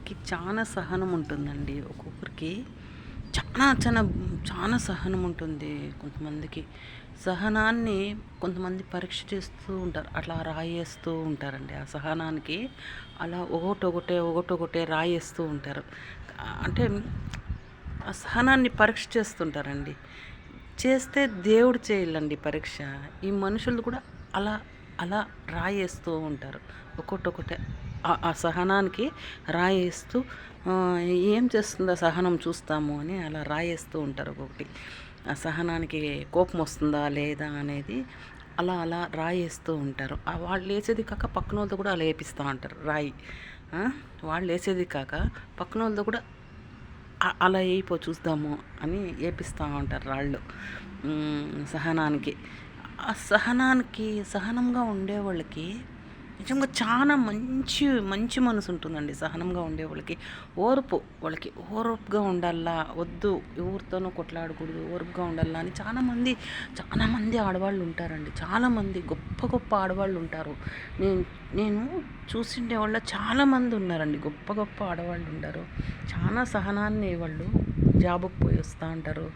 ఒక్కొక్కరికి చాలా సహనం ఉంటుందండి. ఒక్కొక్కరికి చాలా చాలా చాలా సహనం ఉంటుంది. కొంతమందికి సహనాన్ని కొంతమంది పరీక్ష చేస్తూ ఉంటారు. అట్లా రాయేస్తూ ఉంటారండి. ఆ సహనానికి అలా ఒకటొకటే రాయేస్తూ ఉంటారు. అంటే ఆ సహనాన్ని పరీక్ష చేస్తుంటారండి. చేస్తే దేవుడు చేయాలండి పరీక్ష. ఈ మనుషులు కూడా అలా అలా రాయేస్తూ ఉంటారు. ఒక్కొక్కటే ఆ సహనానికి రాయేస్తూ ఏం చేస్తుందో సహనం చూస్తాము అని అలా రాయేస్తూ ఉంటారు ఒక్కొక్కటి. ఆ సహనానికి కోపం వస్తుందా లేదా అనేది అలా అలా రాయేస్తూ ఉంటారు. వాళ్ళు లేచేది కాక పక్కన వాళ్ళతో కూడా అలా వేపిస్తూ ఉంటారు రాయి. వాళ్ళు లేచేది కాక పక్కన వాళ్ళతో కూడా అలా అయిపో చూద్దాము అని ఏపిస్తూ ఉంటారు రాళ్ళు. సహనానికి ఆ సహనానికి సహనంగా ఉండేవాళ్ళకి నిజంగా చాలా మంచి మంచి మనసు ఉంటుందండి. సహనంగా ఉండేవాళ్ళకి వాళ్ళకి ఓర్పుగా ఉండాలా, వద్దు ఎవరితోనూ కొట్లాడకూడదు, ఓర్పుగా ఉండాలా అని చాలామంది ఆడవాళ్ళు ఉంటారండి. చాలామంది గొప్ప గొప్ప ఆడవాళ్ళు ఉంటారు. నేను నేను చూసిండే వాళ్ళ చాలామంది ఉన్నారండి. గొప్ప గొప్ప ఆడవాళ్ళు ఉంటారు. చాలా సహనాన్ని వాళ్ళు జాబుకు పోయి వస్తూ ఉంటారు.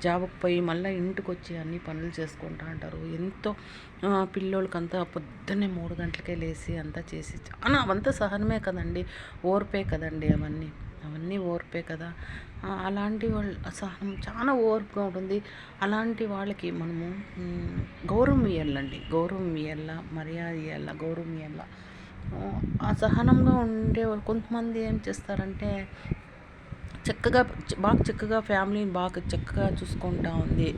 జాబుకు పోయి మళ్ళీ ఇంటికి వచ్చి అన్ని పనులు చేసుకుంటూ ఉంటారు. ఎంతో పిల్లోళ్ళకంతా పొద్దున్నే 3 గంటలకే లేచి అంతా చేసి చాలా అవంతా సహనమే కదండి, ఓర్పే కదండి. అవన్నీ ఓర్పే కదా. అలాంటి వాళ్ళు సహనం చాలా ఓర్పుగా ఉంటుంది. అలాంటి వాళ్ళకి మనము గౌరవం ఇవ్వాలండి. గౌరవం ఇవ్వాల, మర్యాద ఇవ్వాల, గౌరవం ఇవ్వాల. ఆ సహనంగా ఉండేవాళ్ళు కొంతమంది ఏం చేస్తారంటే చక్కగా ఫ్యామిలీని బాగా చక్కగా చూసుకుంటా ఉంది,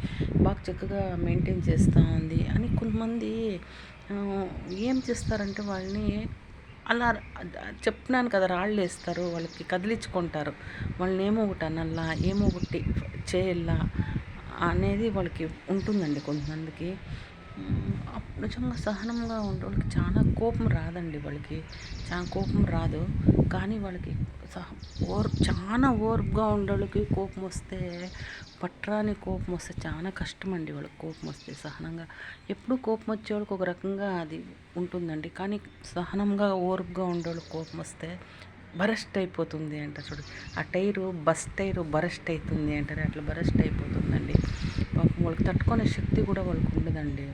బాగా చక్కగా మెయింటైన్ చేస్తూ ఉంది అని కొంతమంది ఏం చేస్తారంటే వాళ్ళని అలా చెప్తున్నాను కదా రాళ్ళు వేస్తారు, వాళ్ళకి కదిలించుకుంటారు. వాళ్ళని ఏమో ఒకటి అనల్లా, ఏమో ఒకటి చేయాలా అనేది వాళ్ళకి ఉంటుందండి కొంతమందికి. నిజంగా సహనంగా ఉండే వాళ్ళకి చాలా కోపం రాదండి. చాలా కోపం రాదు. కానీ వాళ్ళకి చాలా ఓర్పుగా ఉండేవాళ్ళకి కోపం వస్తే, పట్టరాని కోపం వస్తే చాలా కష్టమండి. వాళ్ళకి కోపం వస్తే సహనంగా ఎప్పుడు కోపం వచ్చేవాళ్ళకి ఒక రకంగా అది ఉంటుందండి. కానీ సహనంగా ఓర్పుగా ఉండేవాళ్ళకి కోపం వస్తే బరస్ట్ అయిపోతుంది అంట చూడు. ఆ బస్ టైరు బరస్ట్ అవుతుంది అంటారు. అట్లా బరస్ట్ అయిపోతుందండి. పాపం వాళ్ళకి తట్టుకునే శక్తి కూడా వాళ్ళకి ఉండదండి.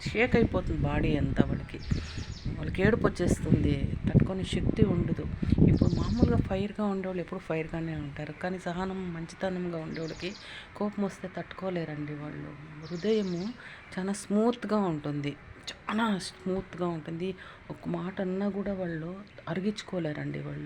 షేక్ అయిపోతుంది బాడీ అంతా. వాళ్ళకి ఏడుపు వచ్చేస్తుంది. తట్టుకునే శక్తి ఉండదు. ఇప్పుడు మామూలుగా ఫైర్గా ఉండేవాళ్ళు ఎప్పుడు ఫైర్గానే ఉంటారు. కానీ సహనం మంచితనంగా ఉండేవాళ్ళకి కోపం వస్తే తట్టుకోలేరండి వాళ్ళు. హృదయము చాలా స్మూత్గా ఉంటుంది. చాలా స్మూత్గా ఉంటుంది. ఒక మాట అన్నా కూడా వాళ్ళు అరిగించుకోలేరండి వాళ్ళు.